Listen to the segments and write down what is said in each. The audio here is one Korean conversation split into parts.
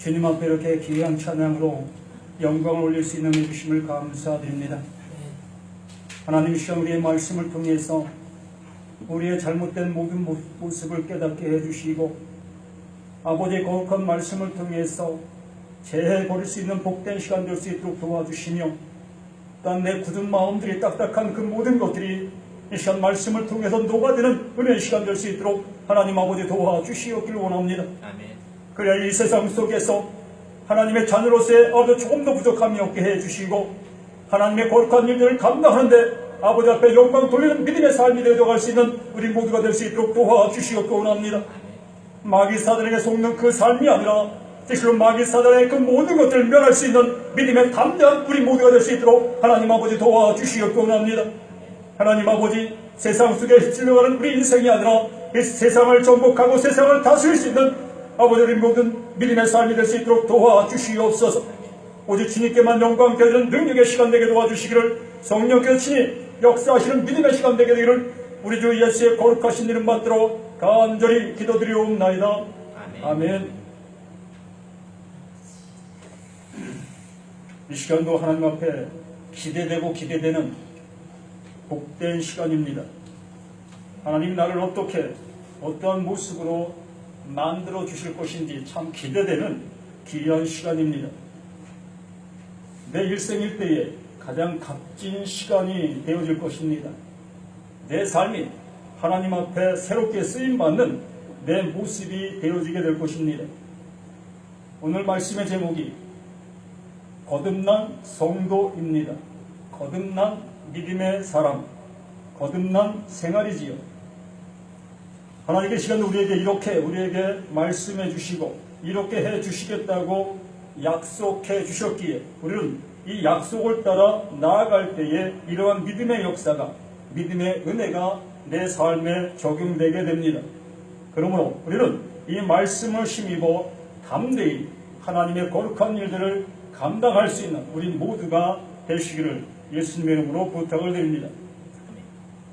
주님 앞에 이렇게 귀한 찬양으로 영광을 올릴 수 있는 해주심을 감사드립니다. 하나님, 시간 우리의 말씀을 통해서 우리의 잘못된 모든 모습을 깨닫게 해주시고, 아버지의 거룩한 말씀을 통해서 재해 버릴 수 있는 복된 시간 될 수 있도록 도와주시며, 또한 내 굳은 마음들이, 딱딱한 그 모든 것들이 이 시간 말씀을 통해서 녹아드는 은혜의 시간 될 수 있도록 하나님 아버지 도와주시옵기를 원합니다. 아멘. 그래야 이 세상 속에서 하나님의 자녀로서의 조금 더 부족함이 없게 해주시고, 하나님의 거룩한 일들을 감당하는데 아버지 앞에 영광 돌리는 믿음의 삶이 되어갈 수 있는 우리 모두가 될 수 있도록 도와주시옵기 원합니다. 마귀 사단에게 속는 그 삶이 아니라 실로 마귀 사단의 그 모든 것들을 멸할 수 있는 믿음의 담대한 우리 모두가 될 수 있도록 하나님 아버지 도와주시옵기 원합니다. 하나님 아버지, 세상 속에 휩쓸려가는 우리 인생이 아니라 이 세상을 정복하고 세상을 다스릴 수 있는 아버지 우리 모든 믿음의 삶이 될 수 있도록 도와주시옵소서. 오직 주님께만 영광 되는 능력의 시간 되게 도와주시기를, 성령께서 친히 역사하시는 믿음의 시간 되게 되기를 우리 주 예수의 거룩하신 이름 받들어 간절히 기도드리옵나이다. 아멘. 아멘. 이 시간도 하나님 앞에 기대되고 기대되는 복된 시간입니다. 하나님, 나를 어떻게 어떠한 모습으로 만들어 주실 것인지 참 기대되는 귀한 시간입니다. 내 일생 일대에 가장 값진 시간이 되어질 것입니다. 내 삶이 하나님 앞에 새롭게 쓰임받는 내 모습이 되어지게 될 것입니다. 오늘 말씀의 제목이 거듭난 성도입니다. 거듭난 믿음의 사람, 거듭난 생활이지요. 하나님의 시간에 우리에게 말씀해 주시고 이렇게 해 주시겠다고 약속해 주셨기에 우리는 이 약속을 따라 나아갈 때에 이러한 믿음의 역사가, 믿음의 은혜가 내 삶에 적용되게 됩니다. 그러므로 우리는 이 말씀을 힘입어 담대히 하나님의 거룩한 일들을 감당할 수 있는 우리 모두가 되시기를 예수님의 이름으로 부탁을 드립니다.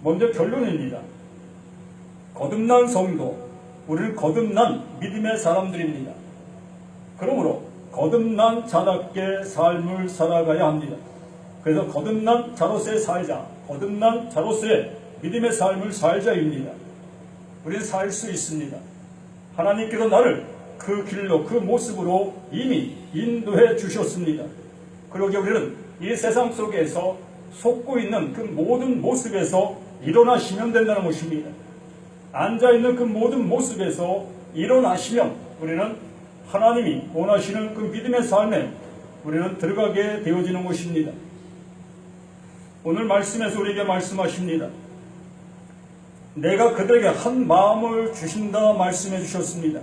먼저 결론입니다. 거듭난 성도, 우리는 거듭난 믿음의 사람들입니다. 그러므로 거듭난 자답게 삶을 살아가야 합니다. 그래서 거듭난 자로서의 살자, 거듭난 자로서의 믿음의 삶을 살자입니다. 우리는 살 수 있습니다. 하나님께서 나를 그 길로, 그 모습으로 이미 인도해 주셨습니다. 그러기에 우리는 이 세상 속에서 속고 있는 그 모든 모습에서 일어나시면 된다는 것입니다. 앉아있는 그 모든 모습에서 일어나시면 우리는 하나님이 원하시는 그 믿음의 삶에 우리는 들어가게 되어지는 것입니다. 오늘 말씀에서 우리에게 말씀하십니다. 내가 그들에게 한 마음을 주신다 말씀해 주셨습니다.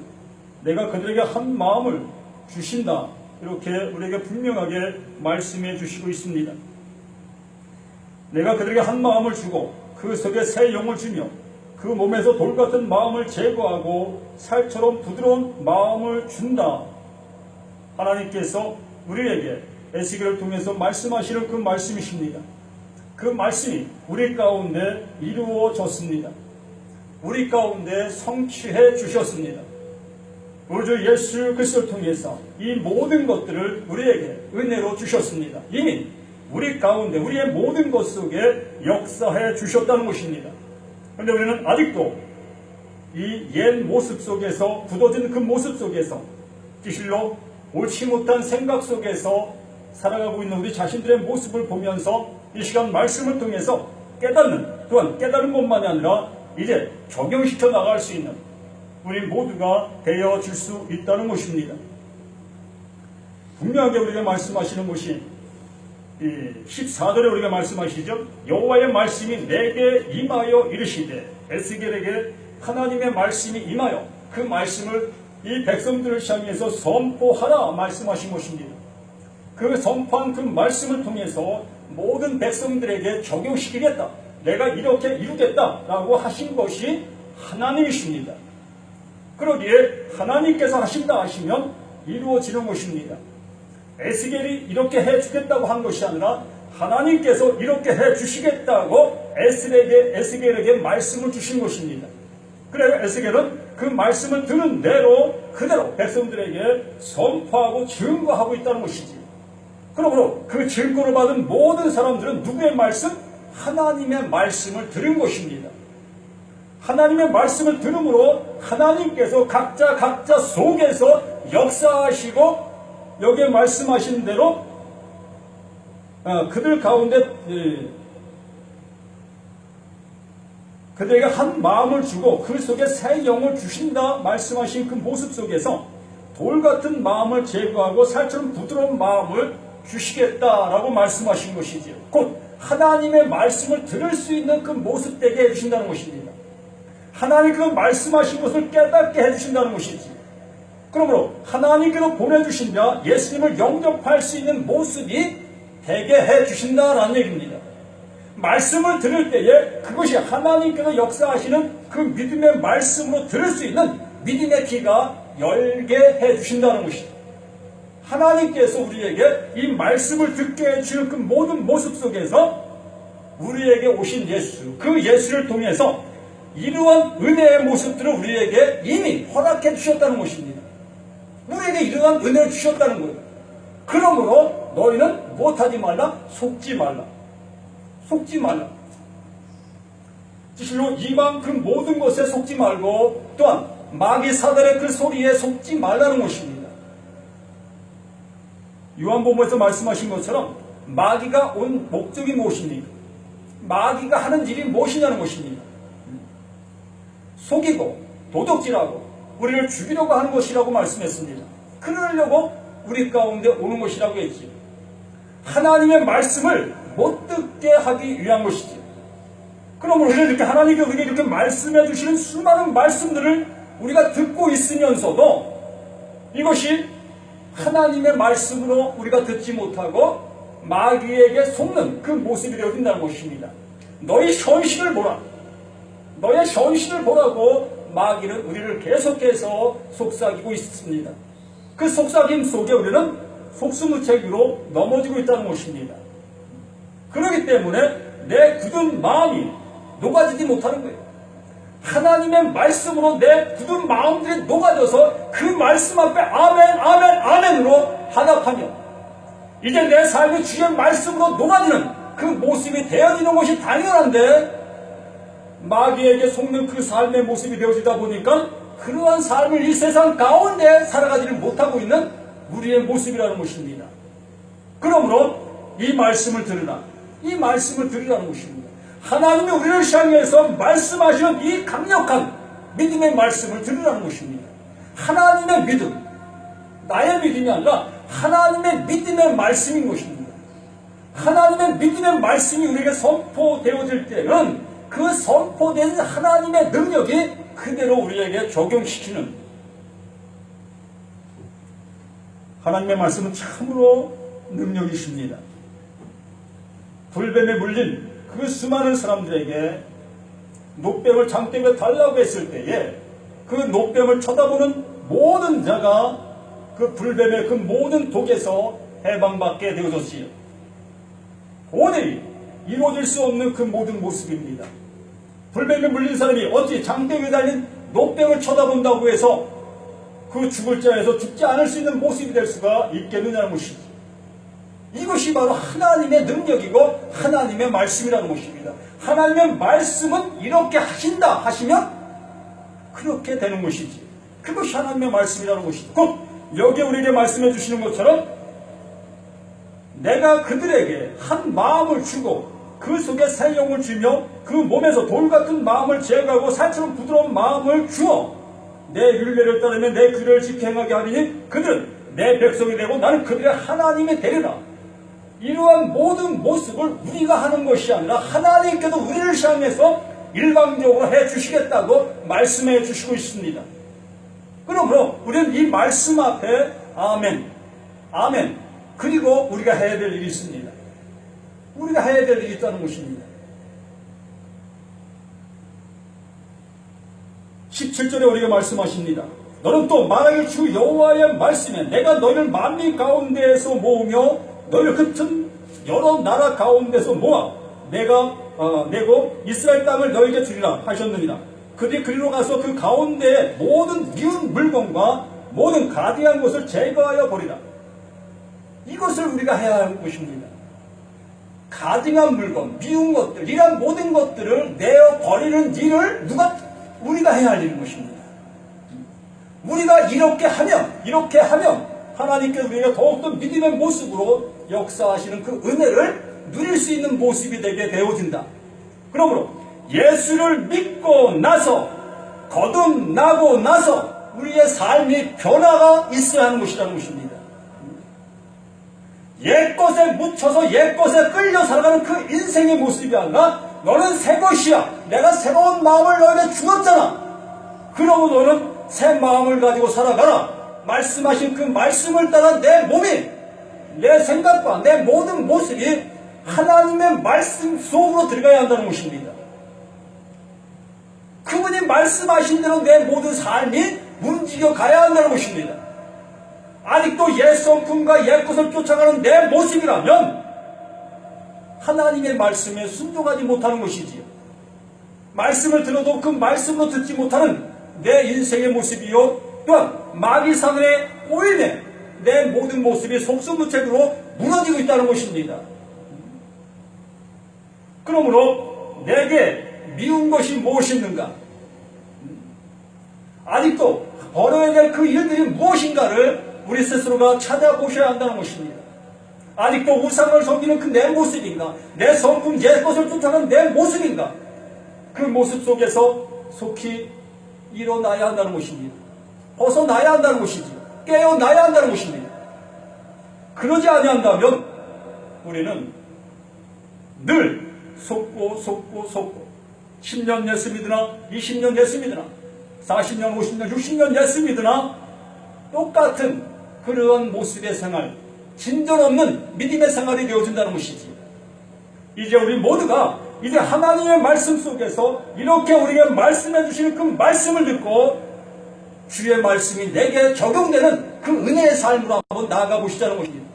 내가 그들에게 한 마음을 주신다, 이렇게 우리에게 분명하게 말씀해 주시고 있습니다. 내가 그들에게 한 마음을 주고 그 속에 새 영을 주며 그 몸에서 돌같은 마음을 제거하고 살처럼 부드러운 마음을 준다. 하나님께서 우리에게 에스겔을 통해서 말씀하시는 그 말씀이십니다. 그 말씀이 우리 가운데 이루어졌습니다. 우리 가운데 성취해 주셨습니다. 우리 주 예수 그리스도를 통해서 이 모든 것들을 우리에게 은혜로 주셨습니다. 이미 우리 가운데 우리의 모든 것 속에 역사해 주셨다는 것입니다. 그런데 우리는 아직도 이 옛 모습 속에서, 굳어진 그 모습 속에서, 진실로 옳지 못한 생각 속에서 살아가고 있는 우리 자신들의 모습을 보면서 이 시간 말씀을 통해서 깨닫는, 또한 깨달은 것만이 아니라 이제 적용시켜 나갈 수 있는 우리 모두가 되어질 수 있다는 것입니다. 분명하게 우리가 말씀하시는 것이 14절에 우리가 말씀하시죠. 여호와의 말씀이 내게 임하여 이르시되, 에스겔에게 하나님의 말씀이 임하여 그 말씀을 이 백성들을 향해서 선포하라 말씀하신 것입니다. 그 선포한 그 말씀을 통해서 모든 백성들에게 적용시키겠다, 내가 이렇게 이루겠다라고 하신 것이 하나님이십니다. 그러기에 하나님께서 하신다 하시면 이루어지는 것입니다. 에스겔이 이렇게 해주겠다고 한 것이 아니라 하나님께서 이렇게 해주시겠다고 에스겔에게 말씀을 주신 것입니다. 그래서 에스겔은 그 말씀을 들은 대로 그대로 백성들에게 선포하고 증거하고 있다는 것이지. 그러므로 그 증거를 받은 모든 사람들은 누구의 말씀? 하나님의 말씀을 들은 것입니다. 하나님의 말씀을 들음으로 하나님께서 각자 속에서 역사하시고 여기에 말씀하신 대로 그들 가운데 그들에게 한 마음을 주고 그 속에 새 영을 주신다 말씀하신 그 모습 속에서 돌 같은 마음을 제거하고 살처럼 부드러운 마음을 주시겠다라고 말씀하신 것이지요. 곧 하나님의 말씀을 들을 수 있는 그 모습 되게 해주신다는 것입니다. 하나님 그 말씀하신 것을 깨닫게 해주신다는 것이지. 그러므로 하나님께로 보내주신다 예수님을 영접할 수 있는 모습이 되게 해주신다라는 얘기입니다. 말씀을 들을 때에 그것이 하나님께서 역사하시는 그 믿음의 말씀으로 들을 수 있는 믿음의 귀가 열게 해주신다는 것이죠. 하나님께서 우리에게 이 말씀을 듣게 해주시는 그 모든 모습 속에서 우리에게 오신 예수, 그 예수를 통해서 이러한 은혜의 모습들을 우리에게 이미 허락해 주셨다는 것입니다. 우리에게 이러한 은혜를 주셨다는 거예요. 그러므로 너희는 못하지 말라, 속지 말라. 속지 말라. 실로 이방 그 모든 것에 속지 말고 또한 마귀 사단의 그 소리에 속지 말라는 것입니다. 요한복음에서 말씀하신 것처럼 마귀가 온 목적이 무엇입니까? 마귀가 하는 일이 무엇이냐는 것입니다. 속이고 도둑질하고 우리를 죽이려고 하는 것이라고 말씀했습니다. 그러려고 우리 가운데 오는 것이라고 했지요. 하나님의 말씀을 못 듣게 하기 위한 것이지요. 그러면 우리는 이렇게 하나님께서 우리에게 이렇게 말씀해 주시는 수많은 말씀들을 우리가 듣고 있으면서도 이것이 하나님의 말씀으로 우리가 듣지 못하고 마귀에게 속는 그 모습이 되어진다는 것입니다. 너희 현실을 보라. 너의 현실을 보라고 마귀는 우리를 계속해서 속삭이고 있습니다. 그 속삭임 속에 우리는 속수무책으로 넘어지고 있다는 것입니다. 그렇기 때문에 내 굳은 마음이 녹아지지 못하는 거예요. 하나님의 말씀으로 내 굳은 마음들이 녹아져서 그 말씀 앞에 아멘, 아멘, 아멘으로 하답하며 이제 내 삶이 주의 말씀으로 녹아지는 그 모습이 되어지는 것이 당연한데 마귀에게 속는 그 삶의 모습이 되어지다 보니까 그러한 삶을 이 세상 가운데 살아가지를 못하고 있는 우리의 모습이라는 것입니다. 그러므로 이 말씀을 들으라. 이 말씀을 들으라는 것입니다. 하나님이 우리를 향해서 말씀하시는 이 강력한 믿음의 말씀을 들으라는 것입니다. 하나님의 믿음, 나의 믿음이 아니라 하나님의 믿음의 말씀인 것입니다. 하나님의 믿음의 말씀이 우리에게 선포되어질 때는 그 선포된 하나님의 능력이 그대로 우리에게 적용시키는 하나님의 말씀은 참으로 능력이십니다. 불뱀에 물린 그 수많은 사람들에게 노뱀을 장대에 달라고 했을 때에 그 노뱀을 쳐다보는 모든 자가 그 불뱀의 그 모든 독에서 해방받게 되어졌지요. 오늘이 이루어질 수 없는 그 모든 모습입니다. 불뱀에 물린 사람이 어찌 장대 위에 달린 노뱀을 쳐다본다고 해서 그 죽을 자에서 죽지 않을 수 있는 모습이 될 수가 있겠느냐는 것이죠. 이것이 바로 하나님의 능력이고 하나님의 말씀이라는 것입니다. 하나님의 말씀은 이렇게 하신다 하시면 그렇게 되는 것이지. 그것이 하나님의 말씀이라는 것이죠. 곧 여기에 우리에게 말씀해 주시는 것처럼 내가 그들에게 한 마음을 주고 그 속에 새 영을 주며 그 몸에서 돌 같은 마음을 제거하고 살처럼 부드러운 마음을 주어 내 율례를 따르며 내 규례를 지켜 행하게 하리니 그들은 내 백성이 되고 나는 그들의 하나님이 되리라. 이러한 모든 모습을 우리가 하는 것이 아니라 하나님께서 우리를 향해서 일방적으로 해주시겠다고 말씀해 주시고 있습니다. 그러므로 우리는 이 말씀 앞에 아멘, 아멘, 그리고 우리가 해야 될 일이 있습니다. 우리가 해야 될 일이 있다는 것입니다. 17절에 우리가 말씀하십니다. 너는 또 말하길 주 여호와의 말씀에 내가 너희를 만민 가운데에서 모으며 너희를 흩은 여러 나라 가운데서 모아 내가 내고 이스라엘 땅을 너희에게 주리라 하셨느니라. 그들이 그리로 가서 그 가운데 모든 미운 물건과 모든 가디한 것을 제거하여 버리라. 이것을 우리가 해야 할 것입니다. 가증한 물건, 미운 것들, 이런 모든 것들을 내어 버리는 일을 우리가 해야 할 일인 것입니다. 우리가 이렇게 하면 하나님께서 우리가 더욱더 믿음의 모습으로 역사하시는 그 은혜를 누릴 수 있는 모습이 되게 되어진다. 그러므로 예수를 믿고 나서, 거듭나고 나서 우리의 삶이 변화가 있어야 하는 것이라는 것입니다. 옛것에 묻혀서 옛것에 끌려 살아가는 그 인생의 모습이 아니라, 너는 새 것이야. 내가 새로운 마음을 너에게 주었잖아. 그러고 너는 새 마음을 가지고 살아가라. 말씀하신 그 말씀을 따라 내 몸이, 내 생각과 내 모든 모습이 하나님의 말씀 속으로 들어가야 한다는 것입니다. 그분이 말씀하신 대로 내 모든 삶이 움직여 가야 한다는 것입니다. 아직도 옛 성품과 옛 것을 쫓아가는 내 모습이라면 하나님의 말씀에 순종하지 못하는 것이지요. 말씀을 들어도 그 말씀으로 듣지 못하는 내 인생의 모습이요, 또한 마귀사단의 꼬임에 내 모든 모습이 속수무책으로 무너지고 있다는 것입니다. 그러므로 내게 미운 것이 무엇인가, 아직도 벌어야 될 그 일들이 무엇인가를 우리 스스로가 찾아보셔야 한다는 것입니다. 아직도 우상을 섬기는 그 내 모습인가, 내 성품 옛 것을 쫓아가는 내 모습인가, 그 모습 속에서 속히 일어나야 한다는 것입니다. 벗어나야 한다는 것이지, 깨어나야 한다는 것입니다. 그러지 아니한다면 우리는 늘 속고 10년 예수 믿으나 20년 예수 믿으나 40년 50년 60년 예수 믿으나 똑같은 그러한 모습의 생활, 진전 없는 믿음의 생활이 되어진다는 것이지. 이제 우리 모두가 이제 하나님의 말씀 속에서 이렇게 우리에게 말씀해 주시는 그 말씀을 듣고 주의 말씀이 내게 적용되는 그 은혜의 삶으로 한번 나아가 보시자는 것입니다.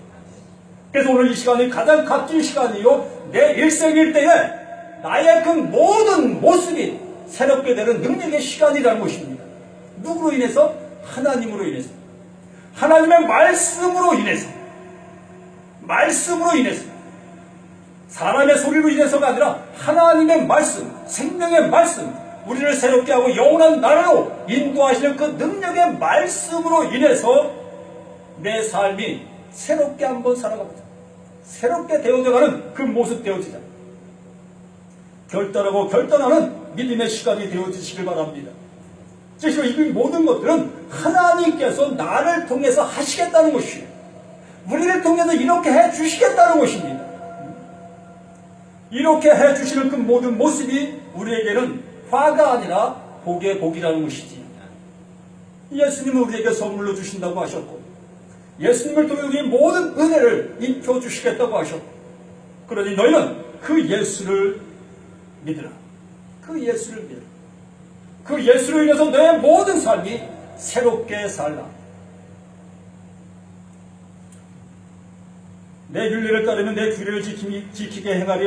그래서 오늘 이 시간이 가장 값진 시간이요, 내 일생일대에 나의 그 모든 모습이 새롭게 되는 능력의 시간이라는 것입니다. 누구로 인해서? 하나님으로 인해서, 하나님의 말씀으로 인해서, 사람의 소리로 인해서가 아니라 하나님의 말씀, 생명의 말씀, 우리를 새롭게 하고 영원한 나라로 인도하시는 그 능력의 말씀으로 인해서 내 삶이 새롭게 한번 살아가보자. 새롭게 되어져가는 그 모습 되어지자. 결단하는 믿음의 시간이 되어지시길 바랍니다. 즉, 이 모든 것들은 하나님께서 나를 통해서 하시겠다는 것이에요. 우리를 통해서 이렇게 해주시겠다는 것입니다. 이렇게 해주시는 그 모든 모습이 우리에게는 화가 아니라 복의 복이라는 것이지. 예수님은 우리에게 선물로 주신다고 하셨고, 예수님을 통해 우리의 모든 은혜를 입혀주시겠다고 하셨고, 그러니 너희는 그 예수를 믿으라. 그 예수를 믿으라. 그 예수로 인해서 너의 모든 삶이 새롭게 살라. 내 윤례를 따르면 내 규례를 지키게 행하게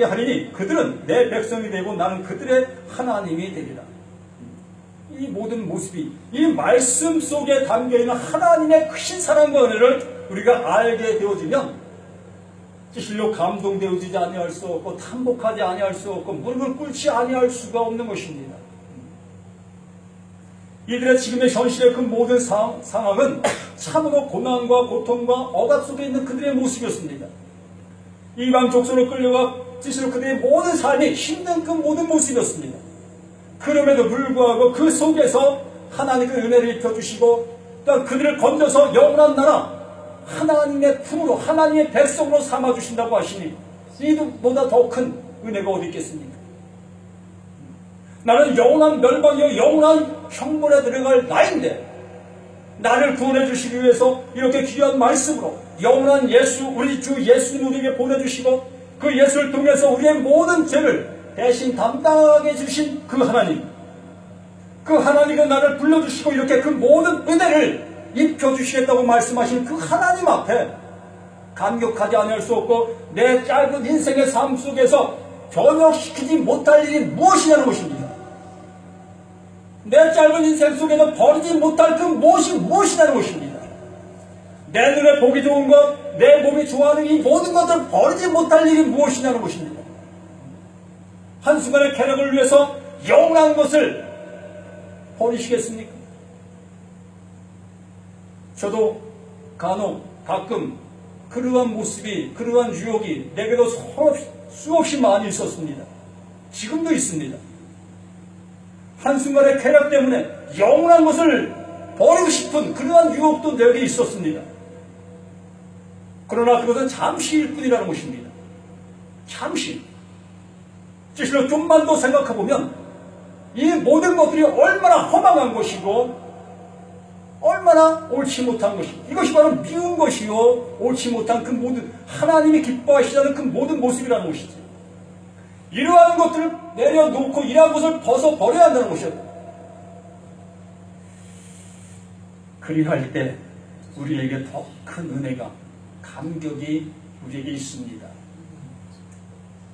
하리니 그들은 내 백성이 되고 나는 그들의 하나님이 되리라. 이 모든 모습이 이 말씀 속에 담겨있는 하나님의 크신 사랑과 은혜를 우리가 알게 되어지면 진실로 감동되어지지 아니할 수 없고 탐복하지 아니할 수 없고 무릎을 꿇지 아니할 수가 없는 것입니다. 이들의 지금의 현실의 그 모든 상황은 참으로 고난과 고통과 억압 속에 있는 그들의 모습이었습니다. 이방 족속으로 끌려가 진실로 그들의 모든 삶이 힘든 그 모든 모습이었습니다. 그럼에도 불구하고 그 속에서 하나님의 은혜를 입혀주시고 또 그들을 건져서 영원한 나라 하나님의 품으로 하나님의 백성으로 삼아주신다고 하시니 이보다 더 큰 은혜가 어디 있겠습니까? 나는 영원한 멸망이요 영원한 형벌에 들어갈 나인데 나를 구원해 주시기 위해서 이렇게 귀한 말씀으로 영원한 예수, 우리 주 예수님 우리에게 보내주시고 그 예수를 통해서 우리의 모든 죄를 대신 담당하게 주신 그 하나님, 그 하나님은 나를 불러주시고 이렇게 그 모든 은혜를 입혀주시겠다고 말씀하신 그 하나님 앞에 감격하지 아니할 수 없고 내 짧은 인생의 삶 속에서 변혁시키지 못할 일이 무엇이냐는 것입니다. 내 짧은 인생 속에서 버리지 못할 그 무엇이 무엇이라는 것입니다. 내 눈에 보기 좋은 것, 내 몸이 좋아하는 이 모든 것들을 버리지 못할 일이 무엇이냐는 것입니다. 한순간의 쾌락을 위해서 영원한 것을 버리시겠습니까? 저도 간혹 가끔 그러한 모습이, 그러한 유혹이 내게도 수없이 많이 있었습니다. 지금도 있습니다. 한순간의 쾌락 때문에 영원한 것을 버리고 싶은 그러한 유혹도 내게 있었습니다. 그러나 그것은 잠시일 뿐이라는 것입니다. 잠시. 실로 좀만 더 생각해보면 이 모든 것들이 얼마나 허망한 것이고 얼마나 옳지 못한 것이고 이것이 바로 미운 것이요 옳지 못한 그 모든 하나님이 기뻐하시자는 그 모든 모습이라는 것이지. 이러한 것들을 내려놓고 이러한 것을 벗어버려야 한다는 것이었다. 그리할 때 우리에게 더 큰 은혜가 감격이 우리에게 있습니다.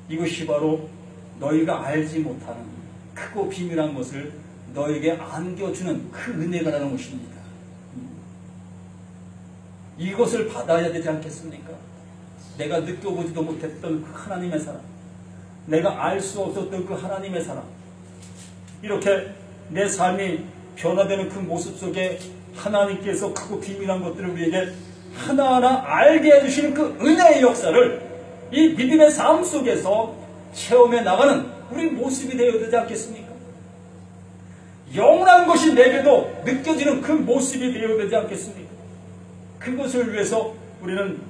이것이 바로 너희가 알지 못하는 크고 비밀한 것을 너에게 안겨주는 그 은혜가라는 것입니다. 이것을 받아야 되지 않겠습니까? 내가 느껴보지도 못했던 그 하나님의 사랑, 내가 알 수 없었던 그 하나님의 사랑, 이렇게 내 삶이 변화되는 그 모습 속에 하나님께서 크고 비밀한 것들을 우리에게 하나하나 알게 해주시는 그 은혜의 역사를 이 믿음의 삶 속에서 체험해 나가는 우리 모습이 되어야 되지 않겠습니까? 영원한 것이 내게도 느껴지는 그 모습이 되어야 되지 않겠습니까? 그것을 위해서 우리는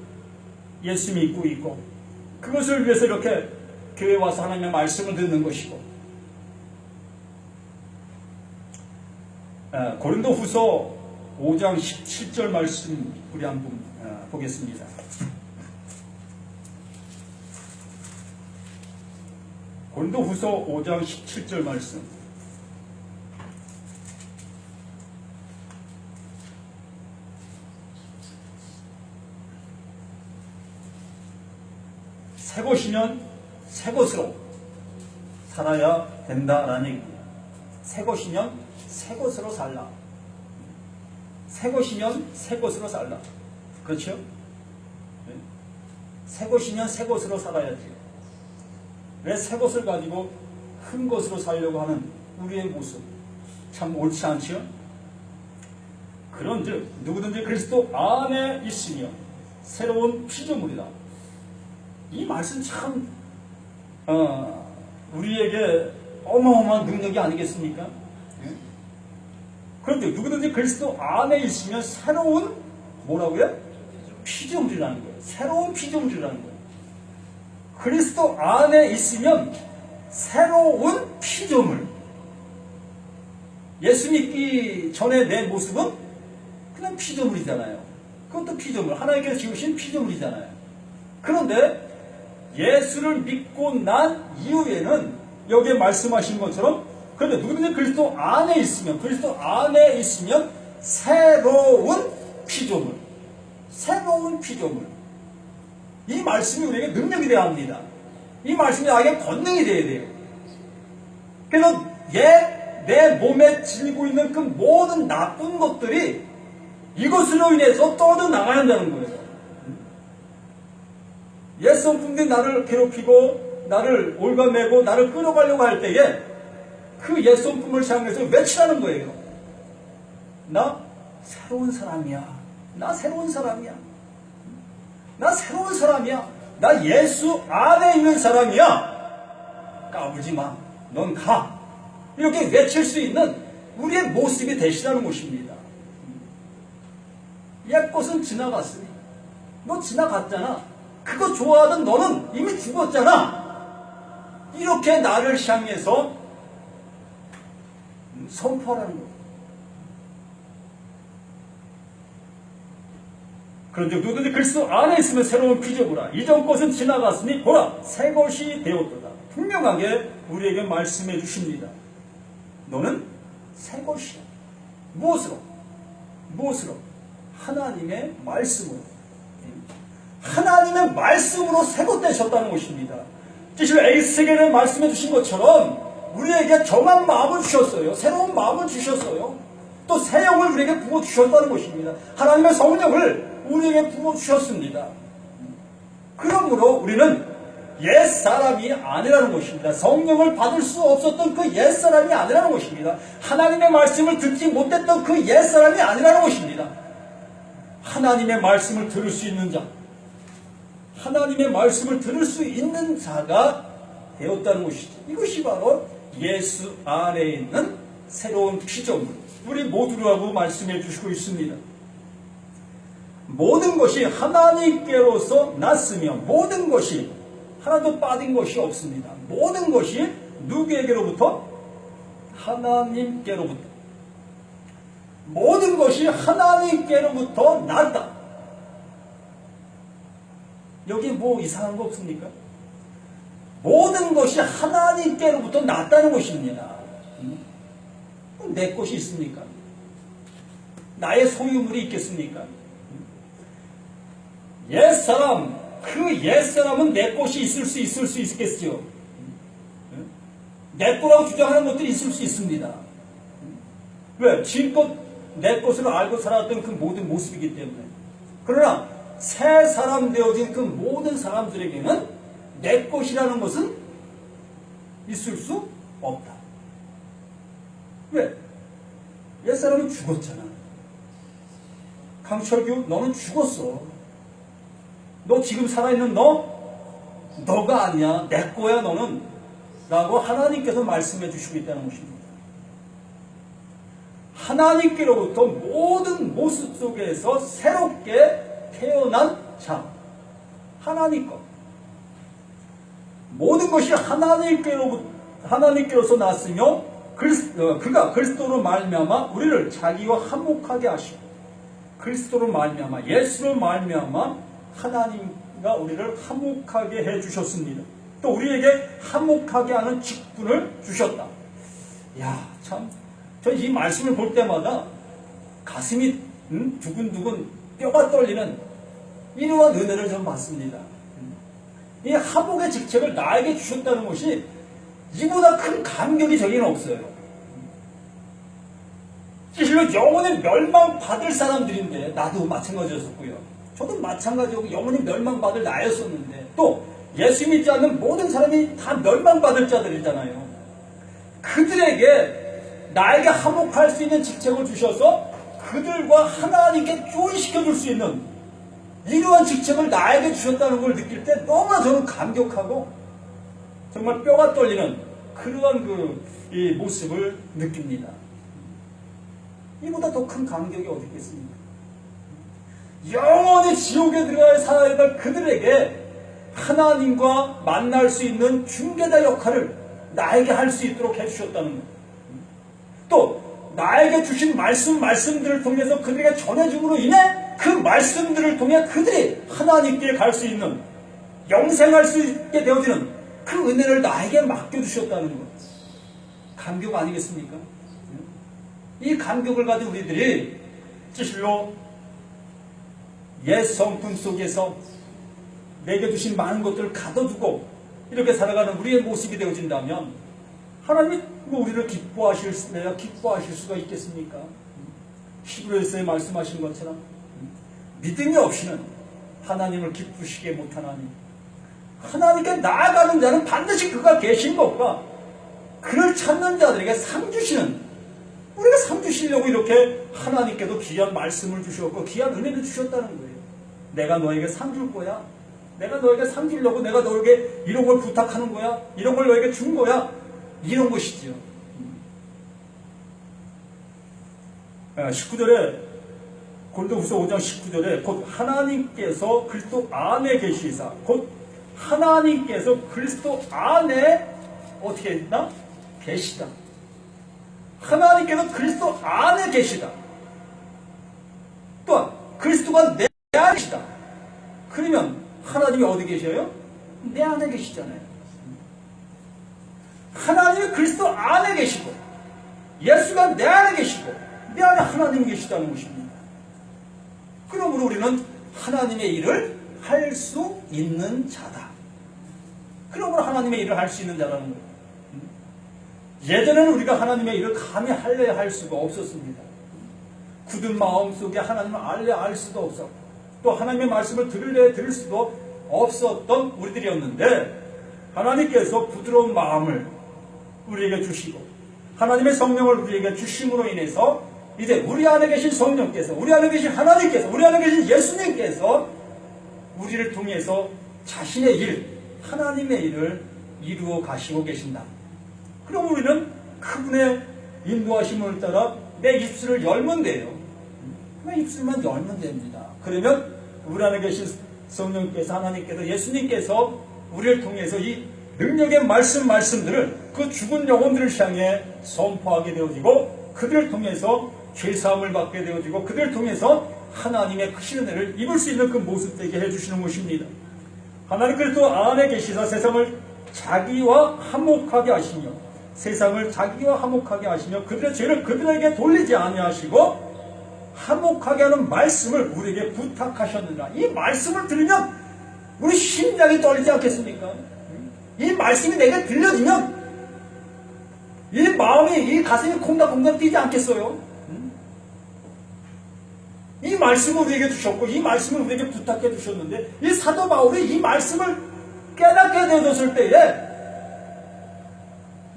예수 믿고 있고 그것을 위해서 이렇게 교회에 와서 하나님의 말씀을 듣는 것이고 고린도후서 5장 17절 말씀 우리 한번 보겠습니다. 고린도후서 5장 17절 말씀. 새 것이면 새 것으로 살아야 된다라는 얘기입니다. 새 것이면 새 것으로 살라. 새 것이면 새 것으로 살라. 그렇죠? 네. 새 것이면 새 것으로 살아야지. 왜 새 것을 가지고 큰 것으로 살려고 하는 우리의 모습 참 옳지 않지요? 그런즉 누구든지 그리스도 안에 있으며 새로운 피조물이다. 이 말씀 참 우리에게 어마어마한 능력이 아니겠습니까? 그런데 누구든지 그리스도 안에 있으면 새로운 뭐라고요? 피조물이라는 거예요. 새로운 피조물이라는 거예요. 그리스도 안에 있으면 새로운 피조물. 예수 믿기 전에 내 모습은 그냥 피조물이잖아요. 그것도 피조물. 하나님께서 지으신 피조물이잖아요. 그런데 예수를 믿고 난 이후에는 여기에 말씀하신 것처럼 그런데 누구든지 그리스도 안에 있으면 새로운 피조물. 새로운 피조물. 이 말씀이 우리에게 능력이 되어야 합니다. 이 말씀이 나에게 권능이 되어야 돼요. 그래서 내 몸에 지니고 있는 그 모든 나쁜 것들이 이것으로 인해서 떠나가야 한다는 거예요. 옛 성품들이 나를 괴롭히고 나를 올가매고 나를 끌어가려고 할 때에 그 옛 성품을 향해서 외치라는 거예요. 나 새로운 사람이야. 나 새로운 사람이야. 나 새로운 사람이야. 나 예수 안에 있는 사람이야. 까불지 마. 넌 가. 이렇게 외칠 수 있는 우리의 모습이 되시라는 것입니다. 옛 것은 지나갔으니 너 지나갔잖아. 그거 좋아하던 너는 이미 죽었잖아. 이렇게 나를 향해서 선포하라는 거예요. 그런데 누구든지 그리스도 안에 있으면 새로운 피조물이라. 이전 것은 지나갔으니 보라 새 것이 되었도다. 분명하게 우리에게 말씀해 주십니다. 너는 새 것이야. 무엇으로? 하나님의 말씀으로. 하나님의 말씀으로 새 것 되셨다는 것입니다. 실로 에이스에게는 말씀해 주신 것처럼 우리에게 정한 마음을 주셨어요. 새로운 마음을 주셨어요. 또 새 영을 우리에게 부어주셨다는 것입니다. 하나님의 성령을 우리에게 부어주셨습니다. 그러므로 우리는 옛사람이 아니라는 것입니다. 성령을 받을 수 없었던 그 옛사람이 아니라는 것입니다. 하나님의 말씀을 듣지 못했던 그 옛사람이 아니라는 것입니다. 하나님의 말씀을 들을 수 있는 자, 하나님의 말씀을 들을 수 있는 자가 되었다는 것이죠. 이것이 바로 예수 안에 있는 새로운 피조물, 우리 모두라고 말씀해 주시고 있습니다. 모든 것이 하나님께로서 났으며 모든 것이 하나도 빠진 것이 없습니다. 모든 것이 누구에게로부터? 하나님께로부터. 모든 것이 하나님께로부터 났다. 여기 뭐 이상한 거 없습니까? 모든 것이 하나님께로부터 났다는 것입니다. 내 것이 있습니까? 나의 소유물이 있겠습니까? 옛사람, 그 옛사람은 내 것이 있을 수 있겠죠. 내 거라고 주장하는 것들이 있을 수 있습니다. 왜? 지금껏 내 것으로 알고 살았던 그 모든 모습이기 때문에. 그러나 새 사람 되어진 그 모든 사람들에게는 내 것이라는 것은 있을 수 없다. 왜? 옛사람은 죽었잖아. 강철규, 너는 죽었어. 너 지금 살아있는 너가 아니야. 내 거야 너는. 라고 하나님께서 말씀해 주시고 있다는 것입니다. 하나님께로부터 모든 모습 속에서 새롭게 태어난 자, 하나님 것. 모든 것이 하나님께로서 났으며 그가 그리스도로 말미암아 우리를 자기와 화목하게 하시고 그리스도로 말미암아 예수로 말미암아 하나님과 우리를 화목하게 해주셨습니다. 또 우리에게 화목하게 하는 직분을 주셨다. 야, 참, 저 이 말씀을 볼 때마다 가슴이 두근두근 뼈가 떨리는 이러한 은혜를 좀 받습니다. 이 화목의 직책을 나에게 주셨다는 것이 이보다 큰 감격이 저기는 없어요. 실로 영원히 멸망받을 사람들인데 나도 마찬가지였었고요. 저도 마찬가지고 영원히 멸망받을 나였었는데 또 예수 믿지 않는 모든 사람이 다 멸망받을 자들이잖아요. 그들에게 나에게 화목할 수 있는 직책을 주셔서 그들과 하나님께 조인시켜줄 수 있는 이러한 직책을 나에게 주셨다는 걸 느낄 때 너무나 저는 감격하고 정말 뼈가 떨리는 그러한 이 모습을 느낍니다. 이보다 더 큰 감격이 어디 있겠습니까? 영원히 지옥에 들어가야 살아야 될 그들에게 하나님과 만날 수 있는 중개자 역할을 나에게 할 수 있도록 해주셨다는 것. 또 나에게 주신 말씀들을 통해서 그들에게 전해줌으로 인해 그 말씀들을 통해 그들이 하나님께 갈 수 있는 영생할 수 있게 되어지는 그 은혜를 나에게 맡겨주셨다는 것. 감격 아니겠습니까? 이 감격을 가진 우리들이 진실로 옛 성품 속에서 내게 주신 많은 것들을 가둬두고 이렇게 살아가는 우리의 모습이 되어진다면 하나님이 우리를 기뻐하실 수가 있겠습니까? 히브리서에 말씀하신 것처럼 믿음이 없이는 하나님을 기쁘시게 못하나니 하나님께 나아가는 자는 반드시 그가 계신 것과 그를 찾는 자들에게 상 주시는, 우리가 상 주시려고 이렇게 하나님께도 귀한 말씀을 주셨고 귀한 은혜를 주셨다는 거예요. 내가 너에게 상 줄 거야. 내가 너에게 상 주려고 내가 너에게 이런 걸 부탁하는 거야. 이런 걸 너에게 준 거야. 이런 것이죠. 19절에 고린도후서 5장 19절에 곧 하나님께서 그리스도 안에 계시사, 곧 하나님께서 그리스도 안에 어떻게 했나? 계시다. 하나님께서 그리스도 안에 계시다. 또한 그리스도가 내 안에 계시다. 그러면 하나님이 어디 계셔요? 내 안에 계시잖아요. 하나님이 그리스도 안에 계시고 예수가 내 안에 계시고 내 안에 하나님이 계시다는 것입니다. 그러므로 우리는 하나님의 일을 할 수 있는 자다. 그러므로 하나님의 일을 할 수 있는 자라는 거예요. 예전에는 우리가 하나님의 일을 감히 할래야 할 수가 없었습니다. 굳은 마음속에 하나님을 알래야 알 수도 없었고 또 하나님의 말씀을 들으려 들을 수도 없었던 우리들이었는데 하나님께서 부드러운 마음을 우리에게 주시고 하나님의 성령을 우리에게 주심으로 인해서 이제 우리 안에 계신 성령께서, 우리 안에 계신 하나님께서, 우리 안에 계신 예수님께서 우리를 통해서 자신의 일, 하나님의 일을 이루어 가시고 계신다. 그럼 우리는 그분의 인도하심을 따라 내 입술을 열면 돼요. 내 입술만 열면 됩니다. 그러면 우리 안에 계신 성령께서, 하나님께서, 예수님께서 우리를 통해서 이 능력의 말씀들을 그 죽은 영혼들을 향해 선포하게 되어지고 그들을 통해서 죄사함을 받게 되어지고 그들을 통해서 하나님의 크신 은혜를 입을 수 있는 그 모습 되게 해주시는 것입니다. 하나님께서 또 안에 계시사 세상을 자기와 화목하게 하시며 세상을 자기와 화목하게 하시며 그들의 죄를 그들에게 돌리지 아니하시고 화목하게 하는 말씀을 우리에게 부탁하셨느니라. 이 말씀을 들으면 우리 심장이 떨리지 않겠습니까? 이 말씀이 내게 들려지면 이 마음이, 이 가슴이 콩닥콩닥 뛰지 않겠어요? 이 말씀을 우리에게 주셨고 이 말씀을 우리에게 부탁해 주셨는데 이 사도 바울이 이 말씀을 깨닫게 되어졌을 때에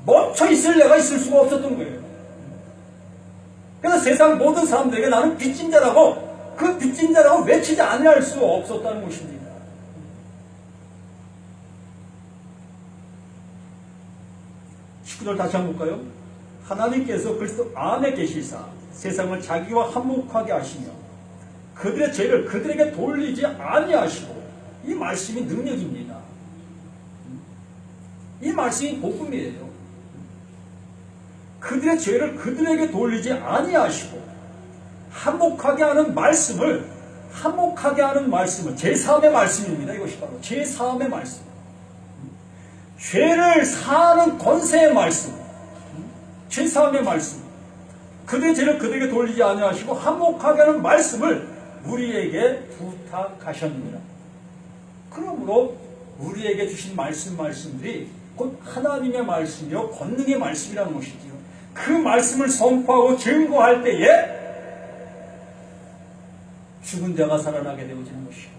멈춰 있을 내가 있을 수가 없었던 거예요. 그래서 세상 모든 사람들에게 나는 빚진 자라고 그 빚진 자라고 외치지 아니할 수 없었다는 것입니다. 식구들 다시 한번 볼까요? 하나님께서 그리스도 안에 계시사 세상을 자기와 화목하게 하시며 그들의 죄를 그들에게 돌리지 아니하시고 이 말씀이 능력입니다. 이 말씀이 복음이에요. 그들의 죄를 그들에게 돌리지 아니하시고 화목하게 하는 말씀을 제3의 말씀입니다. 이것이 바로 제3의 말씀. 죄를 사하는 권세의 말씀, 제3의 말씀. 그들의 죄를 그들에게 돌리지 아니하시고 화목하게 하는 말씀을 우리에게 부탁하셨느니라. 그러므로 우리에게 주신 말씀들이 곧 하나님의 말씀이요 권능의 말씀이라는 것이지요. 그 말씀을 선포하고 증거할 때에 죽은 자가 살아나게 되어지는 것이요.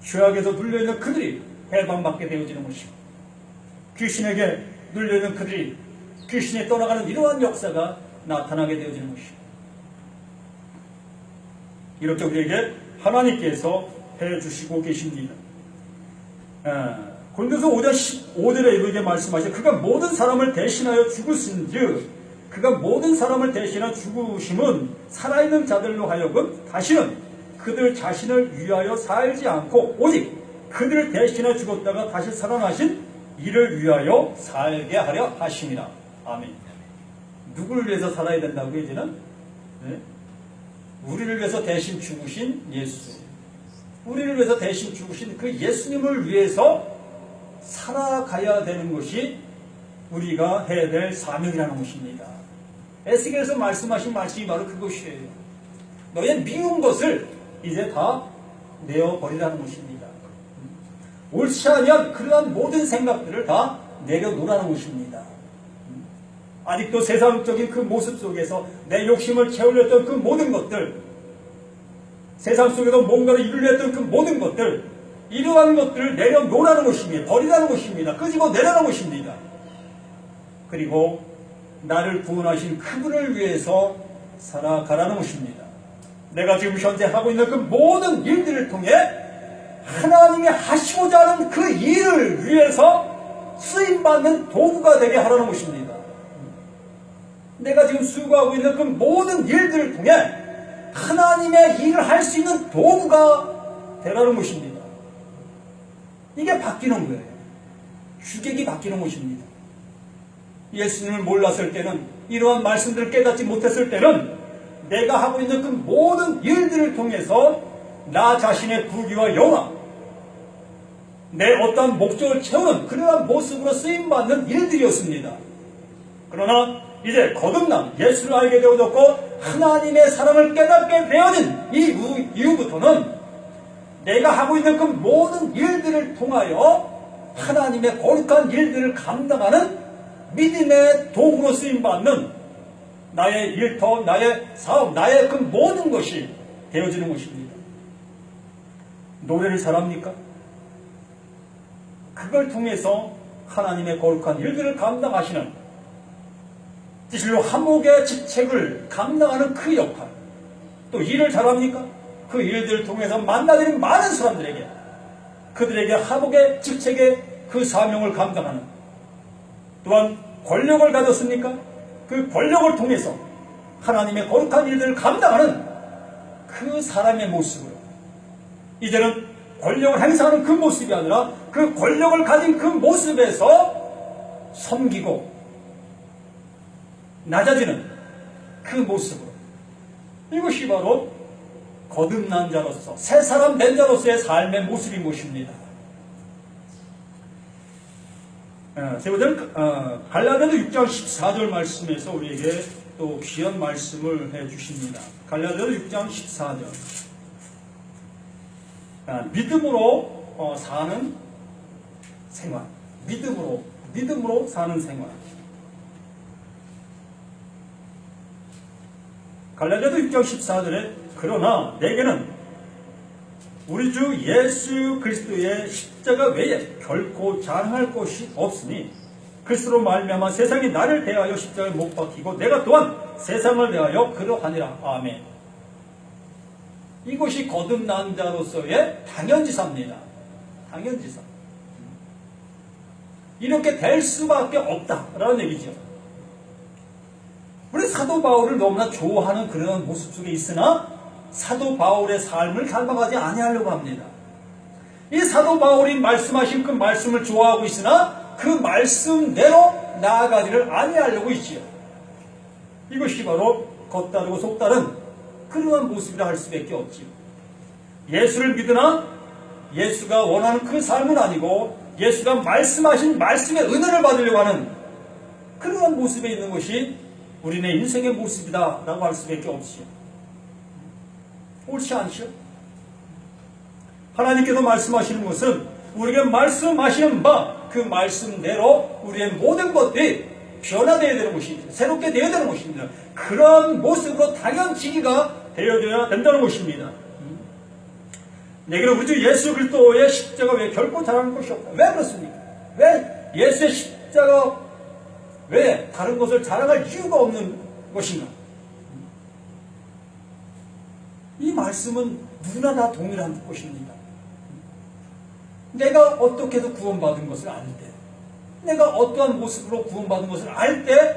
죄악에서 눌려있는 그들이 해방받게 되어지는 것이요. 귀신에게 눌려있는 그들이 귀신에 떠나가는 이러한 역사가 나타나게 되어지는 것이요. 이렇게 우리에게 하나님께서 해주시고 계십니다. 고린도서 5장 15절에 이렇게 말씀하시죠. 그가 모든 사람을 대신하여 죽으신즉 그가 모든 사람을 대신하여 죽으심은 살아있는 자들로 하여금 다시는 그들 자신을 위하여 살지 않고 오직 그들을 대신하여 죽었다가 다시 살아나신 이를 위하여 살게 하려 하심이라. 아멘. 누구를 위해서 살아야 된다고요, 이제는? 네? 우리를 위해서 대신 죽으신 예수. 우리를 위해서 대신 죽으신 그 예수님을 위해서 살아가야 되는 것이 우리가 해야 될 사명이라는 것입니다. 에스겔에서 말씀하신 말씀이 바로 그것이에요. 너의 미운 것을 이제 다 내어버리라는 것입니다. 옳지 않으면 그러한 모든 생각들을 다 내려놓으라는 것입니다. 아직도 세상적인 그 모습 속에서 내 욕심을 채우려 했던 그 모든 것들, 세상 속에서 뭔가를 이루려 했던 그 모든 것들, 이러한 것들을 내려놓으라는 것입니다. 버리라는 것입니다. 끄집어 내라는 것입니다. 그리고 나를 구원하신 그분을 위해서 살아가라는 것입니다. 내가 지금 현재 하고 있는 그 모든 일들을 통해 하나님이 하시고자 하는 그 일을 위해서 쓰임받는 도구가 되게 하라는 것입니다. 내가 지금 수고하고 있는 그 모든 일들을 통해 하나님의 일을 할 수 있는 도구가 되라는 것입니다. 이게 바뀌는 거예요. 주객이 바뀌는 것입니다. 예수님을 몰랐을 때는, 이러한 말씀들을 깨닫지 못했을 때는 내가 하고 있는 그 모든 일들을 통해서 나 자신의 부귀와 영화, 내 어떠한 목적을 채우는 그러한 모습으로 쓰임받는 일들이었습니다. 그러나 이제 거듭난 예수를 알게 되어졌고 하나님의 사랑을 깨닫게 되어진 이 이후부터는 내가 하고 있는 그 모든 일들을 통하여 하나님의 거룩한 일들을 감당하는 믿음의 도구로 쓰임받는 나의 일터, 나의 사업, 나의 그 모든 것이 되어지는 것입니다. 노래를 잘합니까? 그걸 통해서 하나님의 거룩한 일들을 감당하시는, 진실로 하목의 직책을 감당하는 그 역할, 또 일을 잘합니까? 그 일들을 통해서 만나들인 많은 사람들에게 그들에게 하목의 직책의 그 사명을 감당하는, 또한 권력을 가졌습니까? 그 권력을 통해서 하나님의 거룩한 일들을 감당하는 그 사람의 모습으로, 이제는 권력을 행사하는 그 모습이 아니라 그 권력을 가진 그 모습에서 섬기고 낮아지는 그 모습으로, 이것이 바로 거듭난 자로서 새 사람 된 자로서의 삶의 모습인 것입니다. 세 번째는 갈라디아서 6장 14절 말씀에서 우리에게 또 귀한 말씀을 해주십니다. 갈라디아서 6장 14절, 믿음으로 사는 생활, 믿음으로 사는 생활. 갈라디아서 6장 14절에 그러나 내게는 우리 주 예수 그리스도의 십자가 외에 결코 자랑할 것이 없으니 그리스도로 말미암아 세상이 나를 대하여 십자가에 못 박히고 내가 또한 세상을 대하여 그러하니라. 아멘. 이것이 거듭난 자로서의 당연지사입니다. 당연지사. 이렇게 될 수밖에 없다라는 얘기죠. 우리 사도 바울을 너무나 좋아하는 그런 모습 속에 있으나 사도 바울의 삶을 닮아가지 아니하려고 합니다. 이 사도 바울이 말씀하신 그 말씀을 좋아하고 있으나 그 말씀대로 나아가지를 아니하려고 있지요. 이것이 바로 겉다르고 속다른 그러한 모습이라 할 수밖에 없지요. 예수를 믿으나 예수가 원하는 그 삶은 아니고 예수가 말씀하신 말씀의 은혜를 받으려고 하는 그러한 모습에 있는 것이 우리네 인생의 모습이다 라고 할 수밖에 없지요. 옳지 않죠? 하나님께서 말씀하시는 것은 우리에게 말씀하시는 바 그 말씀대로 우리의 모든 것들이 변화되어야 되는 것입니다. 새롭게 되어야 되는 것입니다. 그런 모습으로 당연지기가 되어져야 된다는 것입니다. 내게는 우리 주 예수 그리스도의 십자가 외에 결코 자랑할 것이 없다. 왜 그렇습니까? 왜 예수의 십자가 외에 다른 것을 자랑할 이유가 없는 것인가? 이 말씀은 누구나 다 동일한 것입니다. 내가 어떻게 해서 구원받은 것을 알 때, 내가 어떠한 모습으로 구원받은 것을 알 때,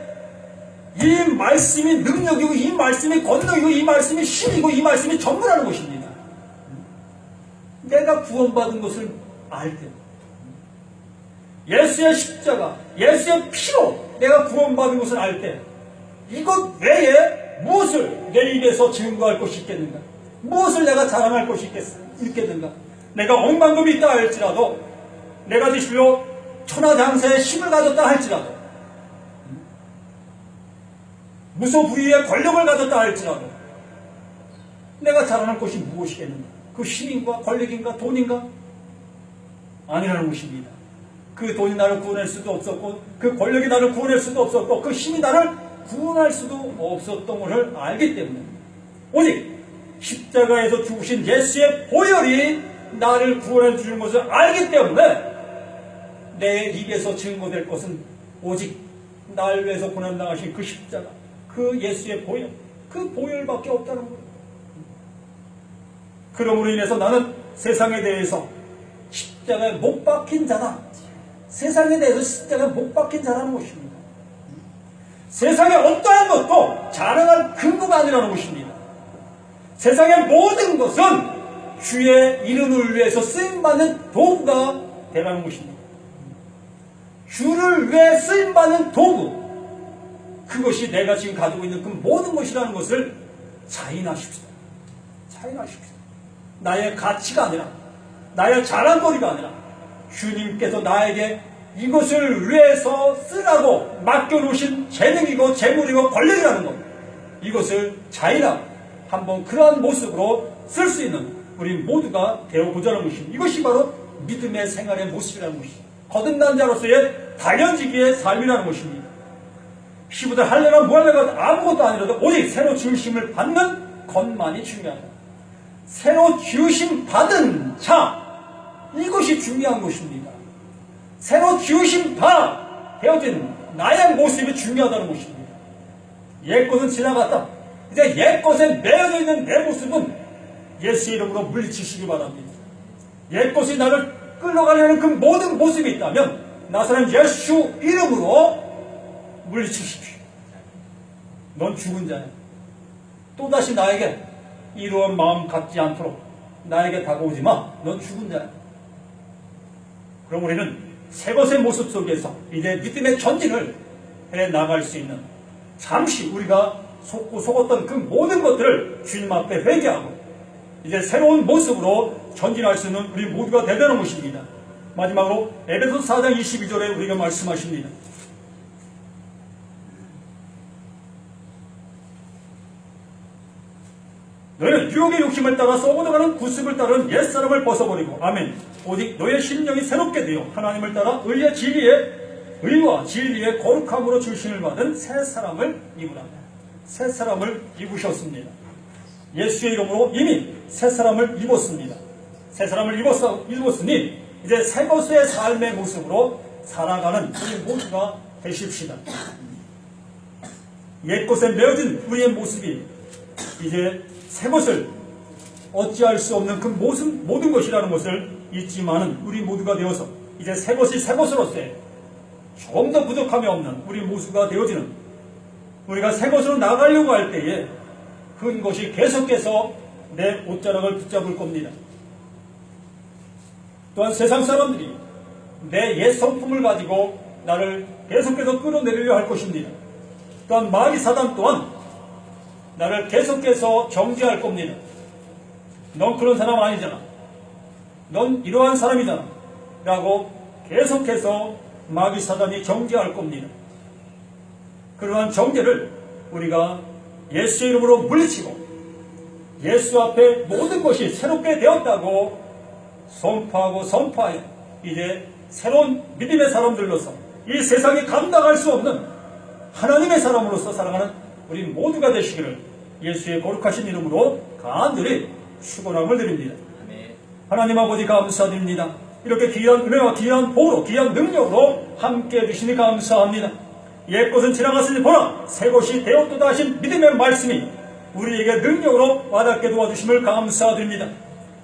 이 말씀이 능력이고, 이 말씀이 권능이고, 이 말씀이 힘이고, 이 말씀이 전부라는 것입니다. 내가 구원받은 것을 알 때, 예수의 십자가, 예수의 피로 내가 구원받은 것을 알 때, 이것 외에 무엇을 내 입에서 증거할 것이 있겠는가? 무엇을 내가 자랑할 것이 있겠는가? 내가 억만금이 있다 할지라도, 내가 진실로 천하장사의 힘을 가졌다 할지라도, 무소부위의 권력을 가졌다 할지라도, 내가 자랑할 것이 무엇이겠는가? 그 힘인가 권력인가 돈인가? 아니라는 것입니다. 그 돈이 나를 구원할 수도 없었고, 그 권력이 나를 구원할 수도 없었고, 그 힘이 나를 구원할 수도 없었던 것을 알기 때문에, 오직 십자가에서 죽으신 예수의 보혈이 나를 구원해 주는 것을 알기 때문에 내 입에서 증거될 것은 오직 날 위해서 고난당하신 그 십자가, 그 예수의 보혈, 그 보혈밖에 없다는 거예요. 그러므로 인해서 나는 세상에 대해서 십자가에 못 박힌 자다. 세상에 대해서 십자가에 못 박힌 자라는 것입니다. 세상의 어떠한 것도 자랑할 근거가 아니라는 것입니다. 세상의 모든 것은 주의 이름을 위해서 쓰임받는 도구가 되라는 것입니다. 주를 위해 쓰임받는 도구, 그것이 내가 지금 가지고 있는 그 모든 것이라는 것을 자인하십시오. 자인하십시오. 나의 가치가 아니라, 나의 자랑거리가 아니라 주님께서 나에게 이것을 위해서 쓰라고 맡겨놓으신 재능이고 재물이고 권력이라는 것, 이것을 자인하고 한번 그러한 모습으로 쓸 수 있는 우리 모두가 되어보자는 것입니다. 이것이 바로 믿음의 생활의 모습이라는 것입니다. 거듭난 자로서의 당연지기의 삶이라는 것입니다. 피부들 할례나 무할례가 아무것도 아니라도 오직 새로 지으심을 받는 것만이 중요하다. 새로 지으심 받은 자, 이것이 중요한 것입니다. 새로 지으심 다 되어진 나의 모습이 중요하다는 것입니다. 옛것은 지나갔다. 이제 옛것에 매여져 있는 내 모습은 예수의 이름으로 물리치시기 바랍니다. 옛것이 나를 끌어가려는 그 모든 모습이 있다면 나사렛 예수 이름으로 물리치십시오. 넌 죽은 자야. 또다시 나에게 이로운 마음 갖지 않도록 나에게 다가오지 마. 넌 죽은 자야. 그럼 우리는 새것의 모습 속에서 이제 믿음의 전진을 해나갈 수 있는, 잠시 우리가 속고 속았던 그 모든 것들을 주님 앞에 회개하고 이제 새로운 모습으로 전진할 수 있는 우리 모두가 되는 것입니다. 마지막으로 에베소서 4장 22절에 우리가 말씀하십니다. 너희는 유혹의 욕심을 따라 썩어나가는 구습을 따른 옛사람을 벗어버리고, 아멘, 오직 너희의 심령이 새롭게 되어 하나님을 따라 의와 진리의 거룩함으로 주신을 받은 새 사람을 입으라. 새 사람을 입으셨습니다. 예수의 이름으로 이미 새 사람을 입었습니다. 새 사람을 입었으니 이제 새 것의 삶의 모습으로 살아가는 우리 모두가 되십시다. 옛것에 매어진 우리의 모습이 이제 새 것을 어찌할 수 없는 그 모든 것이라는 것을 잊지만은 우리 모두가 되어서 이제 새 것이 새 것으로서의 좀 더 부족함이 없는 우리 모두가 되어지는, 우리가 새 것으로 나가려고 할 때에 큰 것이 계속해서 내 옷자락을 붙잡을 겁니다. 또한 세상 사람들이 내 옛 성품을 가지고 나를 계속해서 끌어내리려 할 것입니다. 또한 마귀 사단 또한 나를 계속해서 정죄할 겁니다. 넌 그런 사람 아니잖아. 넌 이러한 사람이잖아. 라고 계속해서 마귀 사단이 정죄할 겁니다. 그러한 정죄를 우리가 예수의 이름으로 물리치고 예수 앞에 모든 것이 새롭게 되었다고 선포하여 이제 새로운 믿음의 사람들로서 이 세상이 감당할 수 없는 하나님의 사람으로서 살아가는 우리 모두가 되시기를 예수의 거룩하신 이름으로 간절히 축원함을 드립니다. 하나님 아버지 감사드립니다. 이렇게 귀한 은혜와 귀한 복으로 귀한 능력으로 함께해 주시니 감사합니다. 옛것은 지나갔으니 보라 새 것이 되었도다 하신 믿음의 말씀이 우리에게 능력으로 와닿게 도와주심을 감사드립니다.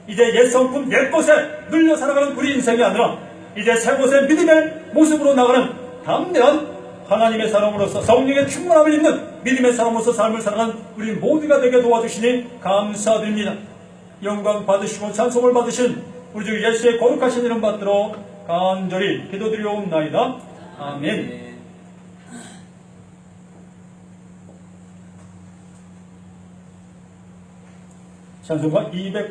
이제 옛 성품 옛것에 눌려 살아가는 우리 인생이 아니라 이제 새 것의 믿음의 모습으로 나가는 담대한 하나님의 사람으로서 성령의 충만함을 입는 믿음의 사람으로서 삶을 살아가는 우리 모두가 되게 도와주시니 감사드립니다. 영광 받으시고 찬송을 받으신 우리 주 예수의 거룩하신 이름 받들어 간절히 기도드리옵나이다. 아멘. 찬송가 200